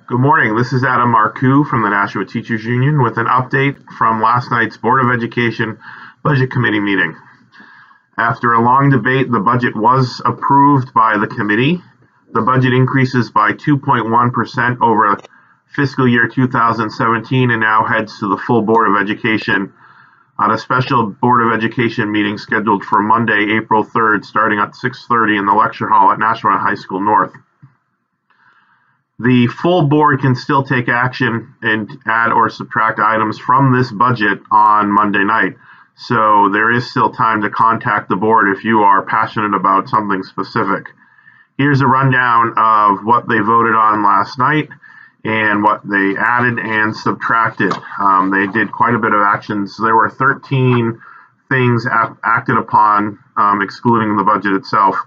Good morning. This is Adam Marcoux from the Nashua Teachers Union with an update from last night's Board of Education Budget Committee meeting. After a long debate, the budget was approved by the committee. The budget increases by 2.1% over fiscal year 2017 and now heads to the full Board of Education on a special Board of Education meeting scheduled for Monday, April 3rd, starting at 6:30 in the lecture hall at Nashua High School North. The full board can still take action and add or subtract items from this budget on Monday night. So there is still time to contact the board if you are passionate about something specific. Here's a rundown of what they voted on last night and what they added and subtracted. They did quite a bit of actions. There were 13 things acted upon, excluding the budget itself.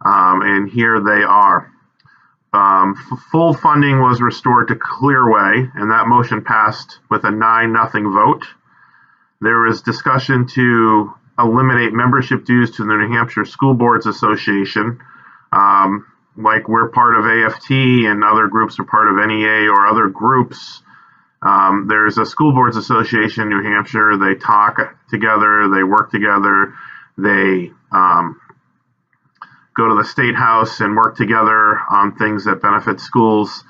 And here they are. Full funding was restored to Clearway, and that motion passed with a 9-0 vote. There was discussion to eliminate membership dues to the New Hampshire School Boards Association. Like we're part of AFT and other groups are part of NEA or other groups. There's a School Boards Association in New Hampshire. They talk together, they work together, they go to the State House and work together on things that benefit schools.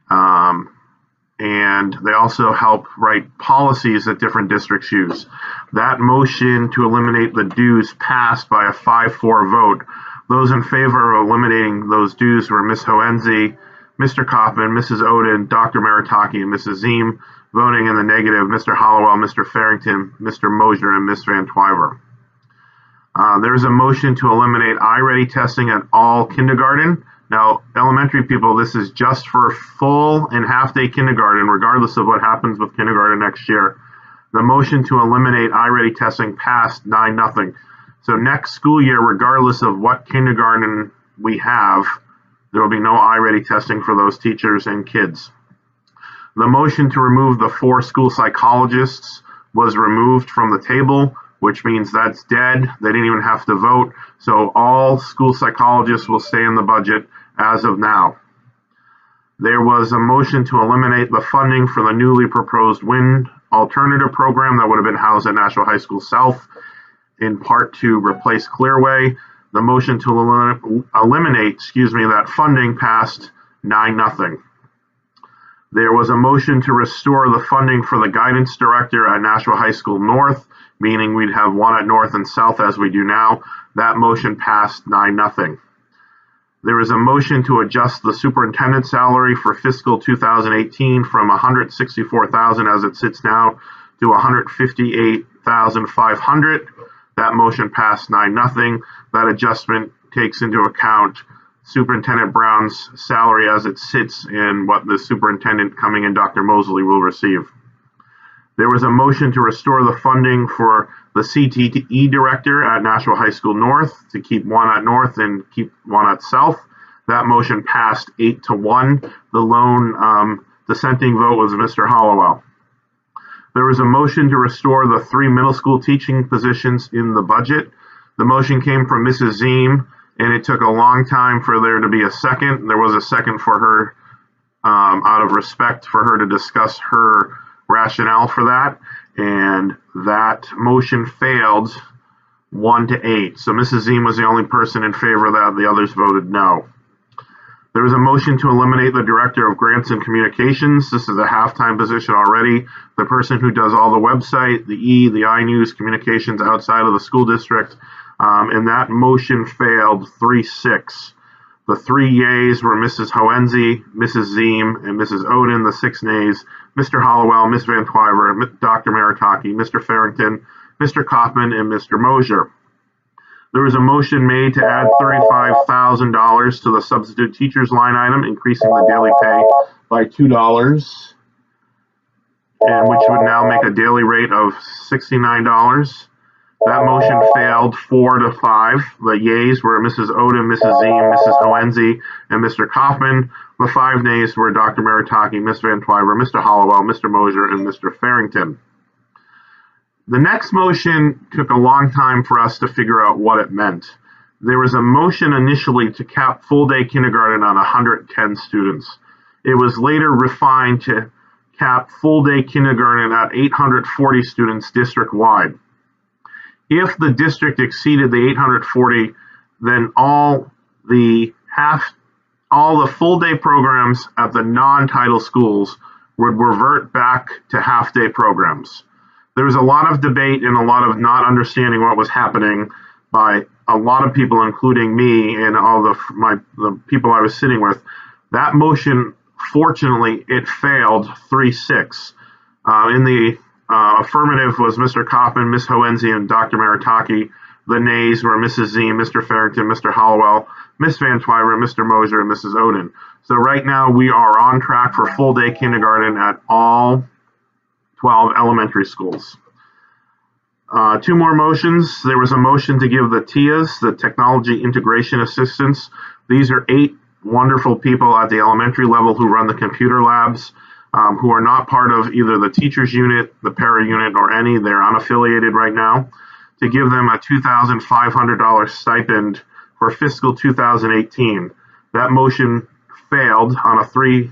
And they also help write policies that different districts use. That motion to eliminate the dues passed by a 5-4 vote. Those in favor of eliminating those dues were Ms. Hoenzi, Mr. Kaufman, Mrs. Oden, Dr. Maritaki, and Mrs. Ziem. Voting in the negative, Mr. Hollowell, Mr. Farrington, Mr. Mosier, and Ms. Van Twyver. There is a motion to eliminate iReady testing at all kindergarten. Now, elementary people, this is just for full and half-day kindergarten, regardless of what happens with kindergarten next year. The motion to eliminate iReady testing passed 9-0. So next school year, regardless of what kindergarten we have, there will be no iReady testing for those teachers and kids. The motion to remove the 4 school psychologists was removed from the table, which means that's dead. They didn't even have to vote. So all school psychologists will stay in the budget as of now. There was a motion to eliminate the funding for the newly proposed wind alternative program that would have been housed at Nashua High School South, in part to replace Clearway. The motion to eliminate that funding passed 9-0. There was a motion to restore the funding for the guidance director at Nashua High School North, meaning we'd have one at North and South as we do now. That motion passed 9-0. There is a motion to adjust the superintendent's salary for fiscal 2018 from $164,000 as it sits now to $158,500. That motion passed 9-0. That adjustment takes into account Superintendent Brown's salary as it sits and what the superintendent coming in, Dr. Mosley, will receive. There was a motion to restore the funding for the CTE director at Nashua High School North to keep one at North and keep one at South. That motion passed 8-1. The lone dissenting vote was Mr. Hollowell. There was a motion to restore the 3 middle school teaching positions in the budget. The motion came from Mrs. Ziem, and it took a long time for there to be a second. There was a second for her, out of respect for her to discuss her rationale for that, and that motion failed 1-8. So Mrs. Ziem was the only person in favor of that. The others voted no. There was a motion to eliminate the Director of Grants and Communications. This is a half-time position already. The person who does all the website, the iNews communications outside of the school district, and that motion failed 3-6. The 3 yeas were Mrs. Hoenzi, Mrs. Ziem, and Mrs. Oden. The 6 nays, Mr. Hollowell, Ms. Van Twyver, Dr. Maritaki, Mr. Farrington, Mr. Kaufman, and Mr. Mosier. There was a motion made to add $35,000 to the substitute teachers line item, increasing the daily pay by $2, and which would now make a daily rate of $69. That motion failed 4-5. The yeas were Mrs. Oden, Mrs. Ziem, Mrs. Hoenzi, and Mr. Kaufman. The 5 nays were Dr. Maritaki, Ms. Van Twyver, Mr. Hollowell, Mr. Mosier, and Mr. Farrington. The next motion took a long time for us to figure out what it meant. There was a motion initially to cap full-day kindergarten on 110 students. It was later refined to cap full-day kindergarten at 840 students district-wide. If the district exceeded the 840, then all the full-day programs at the non-title schools would revert back to half-day programs. There was a lot of debate and a lot of not understanding what was happening by a lot of people, including me and all the people I was sitting with. That motion, fortunately, it failed 3-6. In the affirmative was Mr. Kaufman, Ms. Hoenzi, and Dr. Maritaki. The nays were Mrs. Ziem, Mr. Farrington, Mr. Hollowell, Ms. Van Twyver, Mr. Mosier, and Mrs. Oden. So right now we are on track for full-day kindergarten at all 12 elementary schools. Two more motions. There was a motion to give the TIAs, the Technology Integration Assistants. These are 8 wonderful people at the elementary level who run the computer labs, who are not part of either the teachers unit, the para unit, or any. They're unaffiliated right now. To give them a $2,500 stipend for fiscal 2018. That motion failed on a 3-6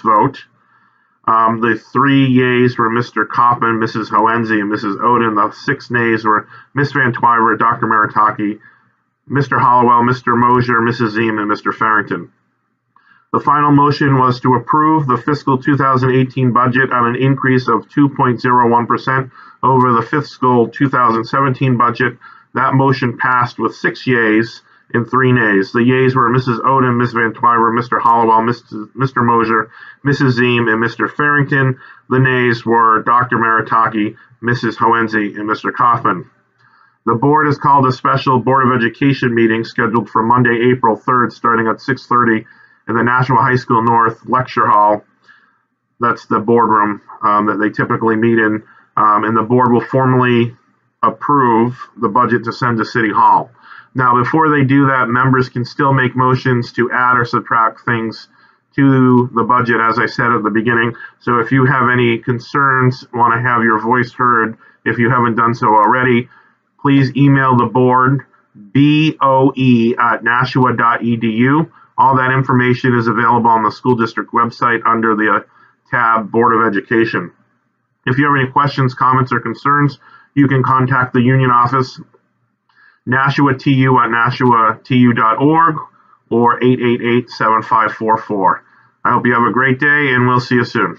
vote. The 3 yeas were Mr. Kaufman, Mrs. Hoenzi, and Mrs. Oden. The 6 nays were Ms. Van Twyver, Dr. Maritaki, Mr. Hollowell, Mr. Mosier, Mrs. Ziem, and Mr. Farrington. The final motion was to approve the fiscal 2018 budget on an increase of 2.01% over the fiscal 2017 budget. That motion passed with 6 yeas and 3 nays. The yeas were Mrs. Oden, Ms. Van Twyver, Mr. Hollowell, Mr. Mosier, Mrs. Ziem, and Mr. Farrington. The nays were Dr. Maritaki, Mrs. Hoenzi, and Mr. Kaufman. The board has called a special Board of Education meeting scheduled for Monday, April 3rd, starting at 6:30 in the Nashua High School North Lecture Hall. That's the boardroom that they typically meet in, and the board will formally approve the budget to send to City Hall. Now, before they do that, members can still make motions to add or subtract things to the budget, as I said at the beginning. So if you have any concerns, want to have your voice heard, if you haven't done so already, please email the board, boe@nashua.edu. All that information is available on the school district website under the tab Board of Education. If you have any questions, comments, or concerns, you can contact the union office, NashuaTU@nashuatu.org, or 888-7544. I hope you have a great day, and we'll see you soon.